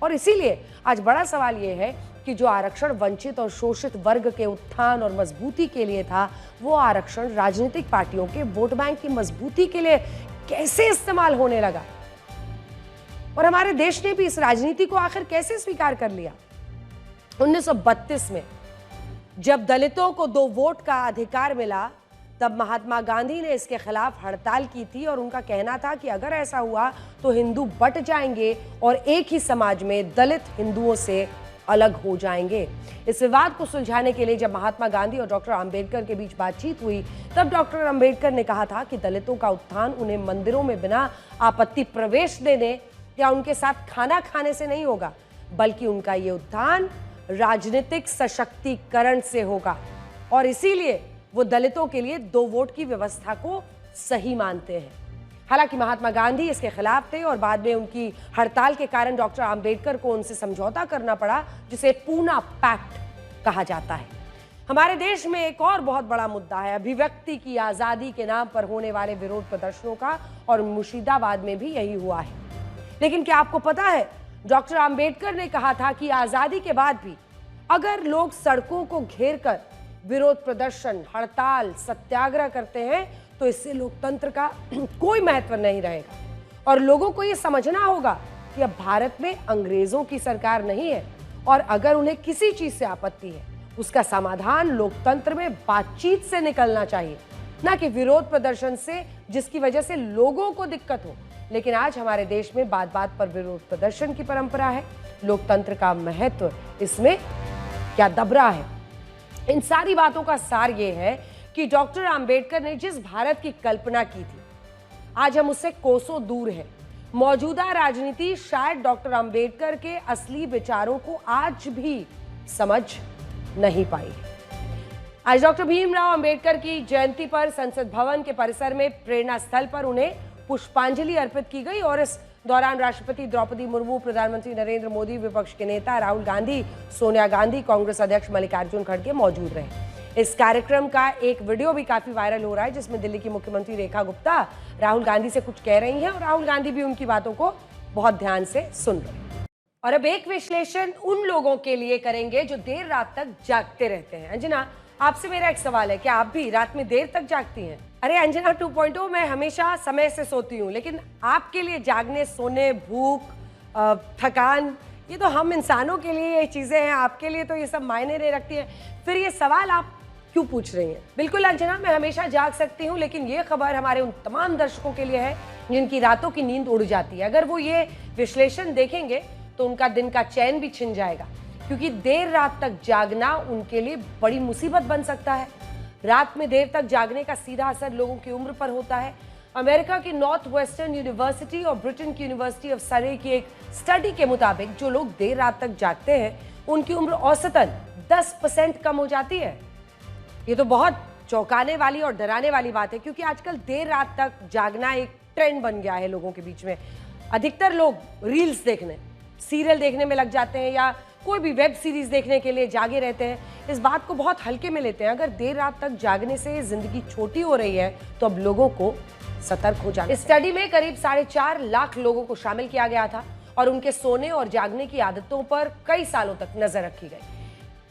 और इसीलिए आज बड़ा सवाल यह है कि जो आरक्षण वंचित और शोषित वर्ग के उत्थान और मजबूती के लिए था, वो आरक्षण राजनीतिक पार्टियों के वोट बैंक की मजबूती के लिए कैसे इस्तेमाल होने लगा और हमारे देश ने भी इस राजनीति को आखिर कैसे स्वीकार कर लिया। 1932 में जब दलितों को 2 वोट का अधिकार मिला, तब महात्मा गांधी ने इसके खिलाफ हड़ताल की थी और उनका कहना था कि अगर ऐसा हुआ तो हिंदू बट जाएंगे और एक ही समाज में दलित हिंदुओं से अलग हो जाएंगे। इस विवाद को सुलझाने के लिए जब महात्मा गांधी और डॉक्टर अंबेडकर के बीच बातचीत हुई, तब डॉक्टर अंबेडकर ने कहा था कि दलितों का उत्थान उन्हें मंदिरों में बिना आपत्ति प्रवेश देने या उनके साथ खाना खाने से नहीं होगा, बल्कि उनका ये उत्थान राजनीतिक सशक्तिकरण से होगा। और इसीलिए वो दलितों के लिए 2 वोट की व्यवस्था को सही मानते हैं। हालांकि महात्मा गांधी इसके खिलाफ थे और बाद में उनकी हड़ताल के कारण डॉक्टर अंबेडकर को उनसे समझौता करना पड़ा, जिसे पूना पैक्ट कहा जाता है। हमारे देश में एक और बहुत बड़ा मुद्दा है अभिव्यक्ति की आजादी के नाम पर होने वाले विरोध प्रदर्शनों का, और मुर्शिदाबाद में भी यही हुआ है। लेकिन क्या आपको पता है, डॉक्टर अंबेडकर ने कहा था कि आजादी के बाद भी अगर लोग सड़कों को घेरकर विरोध प्रदर्शन, हड़ताल, सत्याग्रह करते हैं तो इससे लोकतंत्र का कोई महत्व नहीं रहेगा। और लोगों को यह समझना होगा कि अब भारत में अंग्रेजों की सरकार नहीं है, और अगर उन्हें किसी चीज से आपत्ति है, उसका समाधान लोकतंत्र में बातचीत से निकलना चाहिए, ना कि विरोध प्रदर्शन से, जिसकी वजह से लोगों को दिक्कत हो। लेकिन आज हमारे देश में बात बात पर विरोध प्रदर्शन की परंपरा है। लोकतंत्र का महत्व इसमें क्या दब रहा है? इन सारी बातों का सार ये है कि डॉक्टर अंबेडकर ने जिस भारत की कल्पना की थी, आज हम उससे कोसों दूर हैं। मौजूदा राजनीति शायद डॉक्टर अंबेडकर के असली विचारों को आज भी समझ नहीं पाई है। आज डॉक्टर भीमराव अंबेडकर की जयंती पर संसद भवन के परिसर में प्रेरणा स्थल पर उन्हें पुष्पांजलि अर्पित की गई और इस दौरान राष्ट्रपति द्रौपदी मुर्मू, प्रधानमंत्री नरेंद्र मोदी, विपक्ष के नेता राहुल गांधी, सोनिया गांधी, कांग्रेस अध्यक्ष मल्लिकार्जुन खड़गे मौजूद रहे। इस कार्यक्रम का एक वीडियो भी काफी वायरल हो रहा है, जिसमें दिल्ली की मुख्यमंत्री रेखा गुप्ता राहुल गांधी से कुछ कह रही हैं और राहुल गांधी भी उनकी बातों को बहुत ध्यान से सुन रहे हैं। और अब एक विश्लेषण उन लोगों के लिए करेंगे जो देर रात तक जागते रहते हैं। अंजना, आपसे मेरा एक सवाल है, क्या आप भी रात में देर तक जागती हैं? अरे अंजना 2.0, मैं हमेशा समय से सोती हूँ, लेकिन आपके लिए जागने, सोने, भूख, थकान, ये तो हम इंसानों के लिए ये चीजें हैं, आपके लिए तो ये सब मायने नहीं रखती हैं। फिर ये सवाल आप क्यों पूछ रही हैं? बिल्कुल अंजना, मैं हमेशा जाग सकती हूँ, लेकिन ये खबर हमारे उन तमाम दर्शकों के लिए है जिनकी रातों की नींद उड़ जाती है। अगर वो ये विश्लेषण देखेंगे तो उनका दिन का चैन भी छिन जाएगा, क्योंकि देर रात तक जागना उनके लिए बड़ी मुसीबत बन सकता है। रात में देर तक जागने का सीधा असर लोगों की उम्र पर होता है। अमेरिका की नॉर्थ वेस्टर्न यूनिवर्सिटी और ब्रिटेन की यूनिवर्सिटी ऑफ सरे की एक स्टडी के मुताबिक जो लोग देर रात तक जागते हैं उनकी उम्र औसतन 10% कम हो जाती है। ये तो बहुत चौंकाने वाली और डराने वाली बात है, क्योंकि आजकल देर रात तक जागना एक ट्रेंड बन गया है लोगों के बीच में। अधिकतर लोग रील्स देखने, सीरियल देखने में लग जाते हैं या कोई भी वेब सीरीज देखने के लिए जागे रहते हैं। इस बात को बहुत हल्के में लेते हैं। अगर देर रात तक जागने से जिंदगी छोटी हो रही है तो अब लोगों को सतर्क हो जाना। इस स्टडी में करीब 4.5 लाख लोगों को शामिल किया गया था और उनके सोने और जागने की आदतों पर कई सालों तक नजर रखी गई।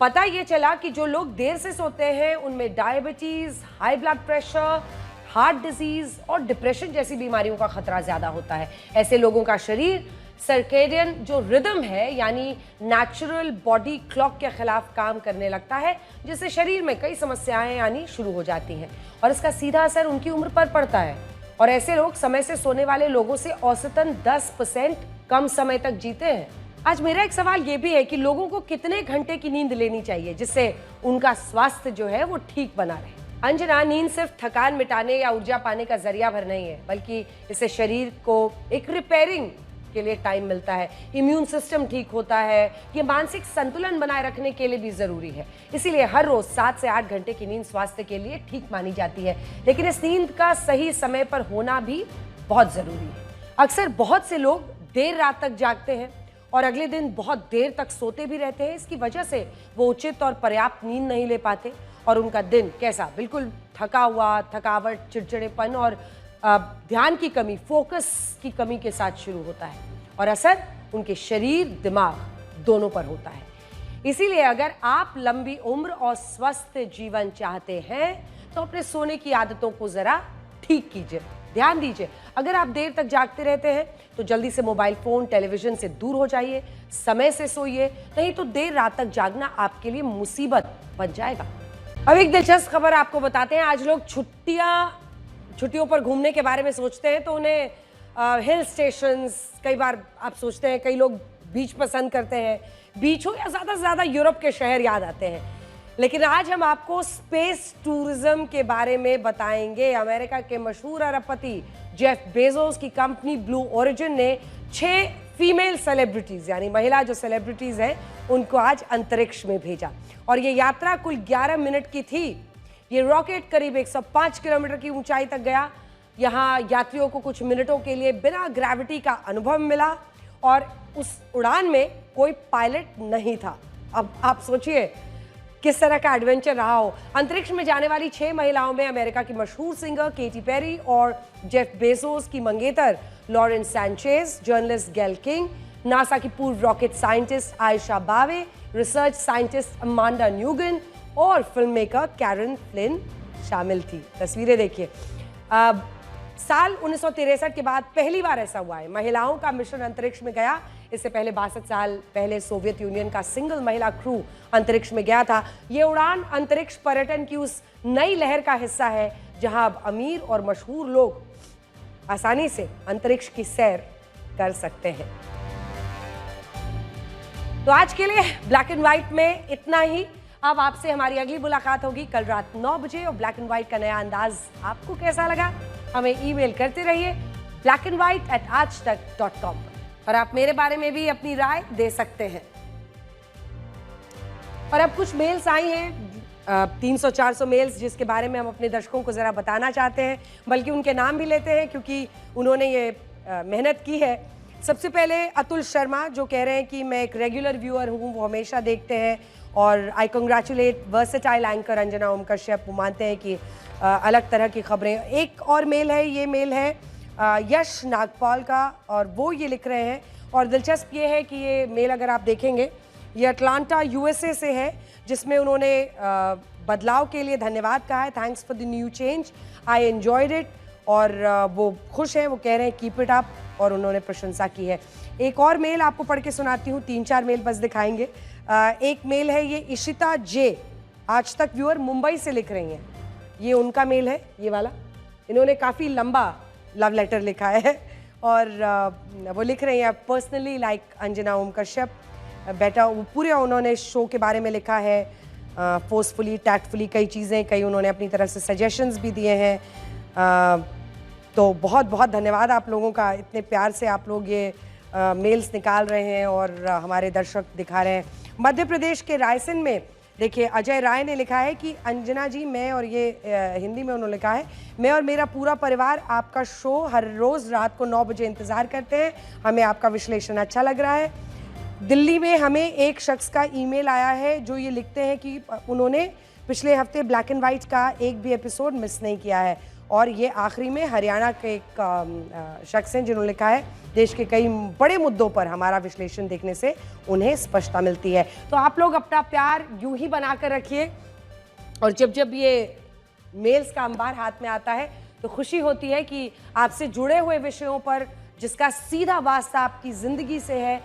पता ये चला कि जो लोग देर से सोते हैं उनमें diabetes, high blood pressure, heart disease और डिप्रेशन जैसी बीमारियों का खतरा ज्यादा होता है। ऐसे लोगों का शरीर सर्केडियन जो रिदम है, यानी नेचुरल बॉडी क्लॉक के खिलाफ काम करने लगता है, जिससे शरीर में कई समस्याएं आनी शुरू हो जाती हैं और इसका सीधा असर उनकी उम्र पर पड़ता है। और ऐसे लोग समय से सोने वाले लोगों से औसतन 10% कम समय तक जीते हैं। आज मेरा एक सवाल ये भी है कि लोगों को कितने घंटे की नींद लेनी चाहिए जिससे उनका स्वास्थ्य जो है वो ठीक बना रहे। अंजना, नींद सिर्फ थकान मिटाने या ऊर्जा पाने का जरिया भर नहीं है, बल्कि इससे शरीर को एक रिपेयरिंग के लिए टाइम मिलता है, इम्यून सिस्टम ठीक होता है, ये मानसिक संतुलन बनाए रखने के लिए भी जरूरी है। इसीलिए हर रोज 7 से 8 घंटे की नींद स्वास्थ्य के लिए ठीक मानी जाती है, लेकिन इस नींद का सही समय पर होना भी बहुत जरूरी है। अक्सर बहुत से लोग देर रात तक जागते हैं और अगले दिन बहुत देर तक सोते भी रहते हैं। इसकी वजह से वो उचित और पर्याप्त नींद नहीं ले पाते और उनका दिन कैसा, बिल्कुल थका हुआ, थकावट, चिड़चिड़ेपन और ध्यान की कमी, फोकस की कमी के साथ शुरू होता है और असर उनके शरीर, दिमाग दोनों पर होता है। इसीलिए अगर आप लंबी उम्र और स्वस्थ जीवन चाहते हैं तो अपने सोने की आदतों को जरा ठीक कीजिए, ध्यान दीजिए। अगर आप देर तक जागते रहते हैं तो जल्दी से मोबाइल फोन, टेलीविजन से दूर हो जाइए, समय से सोइए, नहीं तो देर रात तक जागना आपके लिए मुसीबत बन जाएगा। अब एक दिलचस्प खबर आपको बताते हैं। आज लोग छुट्टियों पर घूमने के बारे में सोचते हैं तो उन्हें हिल स्टेशंस, कई बार आप सोचते हैं, कई लोग बीच पसंद करते हैं, बीच हो या ज़्यादा से ज़्यादा यूरोप के शहर याद आते हैं। लेकिन आज हम आपको स्पेस टूरिज्म के बारे में बताएंगे। अमेरिका के मशहूर अरबपति जेफ बेजोस की कंपनी ब्लू ओरिजिन ने 6 फीमेल सेलिब्रिटीज, यानी महिला जो सेलिब्रिटीज हैं, उनको आज अंतरिक्ष में भेजा और ये यात्रा कुल 11 मिनट की थी। ये रॉकेट करीब 105 किलोमीटर की ऊंचाई तक गया। यहाँ यात्रियों को कुछ मिनटों के लिए बिना ग्रेविटी का अनुभव मिला और उस उड़ान में कोई पायलट नहीं था। अब आप सोचिए किस तरह का एडवेंचर रहा हो। अंतरिक्ष में जाने वाली 6 महिलाओं में अमेरिका की मशहूर सिंगर केटी पेरी और जेफ बेजोस की मंगेतर लॉरेन सैंचेज, जर्नलिस्ट गैल किंग, नासा की पूर्व रॉकेट साइंटिस्ट आयशा बावे, रिसर्च साइंटिस्ट अमांडा न्यूगन और फिल्म मेकर कैरन फ्लिन शामिल थी। तस्वीरें देखिए। साल 1963 के बाद पहली बार ऐसा हुआ है महिलाओं का मिशन अंतरिक्ष में गया। इससे पहले 62 साल पहले सोवियत यूनियन का सिंगल महिला क्रू अंतरिक्ष में गया था। ये उड़ान अंतरिक्ष पर्यटन की उस नई लहर का हिस्सा है जहां अब अमीर और मशहूर लोग आसानी से अंतरिक्ष की सैर कर सकते हैं। तो आज के लिए ब्लैक एंड व्हाइट में इतना ही। अब आपसे हमारी अगली मुलाकात होगी कल रात 9 बजे और ब्लैक एंड व्हाइट का नया अंदाज आपको कैसा लगा हमें ईमेल करते रहिए blackandwhite@aajtak.com पर। और आप मेरे बारे में भी अपनी राय दे सकते हैं। और अब कुछ मेल्स आई हैं, 300-400 मेल्स, जिसके बारे में हम अपने दर्शकों को जरा बताना चाहते हैं, बल्कि उनके नाम भी लेते हैं क्योंकि उन्होंने ये मेहनत की है। सबसे पहले अतुल शर्मा जो कह रहे हैं कि मैं एक रेगुलर व्यूअर हूँ, वो हमेशा देखते हैं और I congratulate versatile anchor Anjana Om Kashyap. वो मानते हैं कि अलग तरह की खबरें। एक और मेल है, ये मेल है यश नागपाल का और वो ये लिख रहे हैं, और दिलचस्प ये है कि ये मेल अगर आप देखेंगे ये अटलांटा यूएसए से है, जिसमें उन्होंने बदलाव के लिए धन्यवाद कहा है। Thanks for the new change, I enjoyed it. और वो खुश हैं, वो कह रहे हैं कीप इट अप, और उन्होंने प्रशंसा की है। एक और मेल आपको पढ़ के सुनाती हूँ, 3-4 मेल बस दिखाएंगे। एक मेल है ये इशिता जे, आज तक व्यूअर, मुंबई से लिख रही हैं। ये उनका मेल है, ये वाला। इन्होंने काफ़ी लंबा लव लेटर लिखा है और वो लिख रही हैं पर्सनली लाइक अंजना ओम कश्यप बेटा। वो पूरे उन्होंने शो के बारे में लिखा है, फोर्सफुली, टैक्टफुली, कई चीज़ें, कई उन्होंने अपनी तरफ से सजेशंस भी दिए हैं। तो बहुत बहुत धन्यवाद आप लोगों का, इतने प्यार से आप लोग ये मेल्स निकाल रहे हैं और हमारे दर्शक दिखा रहे हैं। मध्य प्रदेश के रायसेन में देखिए, अजय राय ने लिखा है कि अंजना जी, मैं, और ये हिंदी में उन्होंने लिखा है, मैं और मेरा पूरा परिवार आपका शो हर रोज रात को 9 बजे इंतजार करते हैं। हमें आपका विश्लेषण अच्छा लग रहा है। दिल्ली में हमें एक शख्स का ईमेल आया है जो ये लिखते हैं कि उन्होंने पिछले हफ्ते ब्लैक एंड वाइट का एक भी एपिसोड मिस नहीं किया है। और ये आखिरी में हरियाणा के एक शख्स हैं जिन्होंने लिखा है, देश के कई बड़े मुद्दों पर हमारा विश्लेषण देखने से उन्हें स्पष्टता मिलती है। तो आप लोग अपना प्यार यूं ही बनाकर रखिए, और जब जब ये मेल्स का अंबार हाथ में आता है तो खुशी होती है कि आपसे जुड़े हुए विषयों पर, जिसका सीधा वास्ता आपकी ज़िंदगी से है,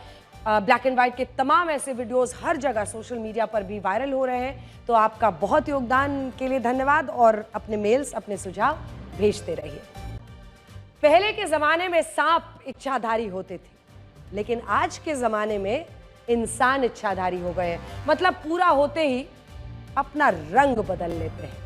ब्लैक एंड वाइट के तमाम ऐसे वीडियोस हर जगह सोशल मीडिया पर भी वायरल हो रहे हैं। तो आपका बहुत योगदान के लिए धन्यवाद, और अपने मेल्स, अपने सुझाव भेजते रहिए। पहले के ज़माने में सांप इच्छाधारी होते थे, लेकिन आज के ज़माने में इंसान इच्छाधारी हो गए हैं। मतलब पूरा होते ही अपना रंग बदल लेते हैं।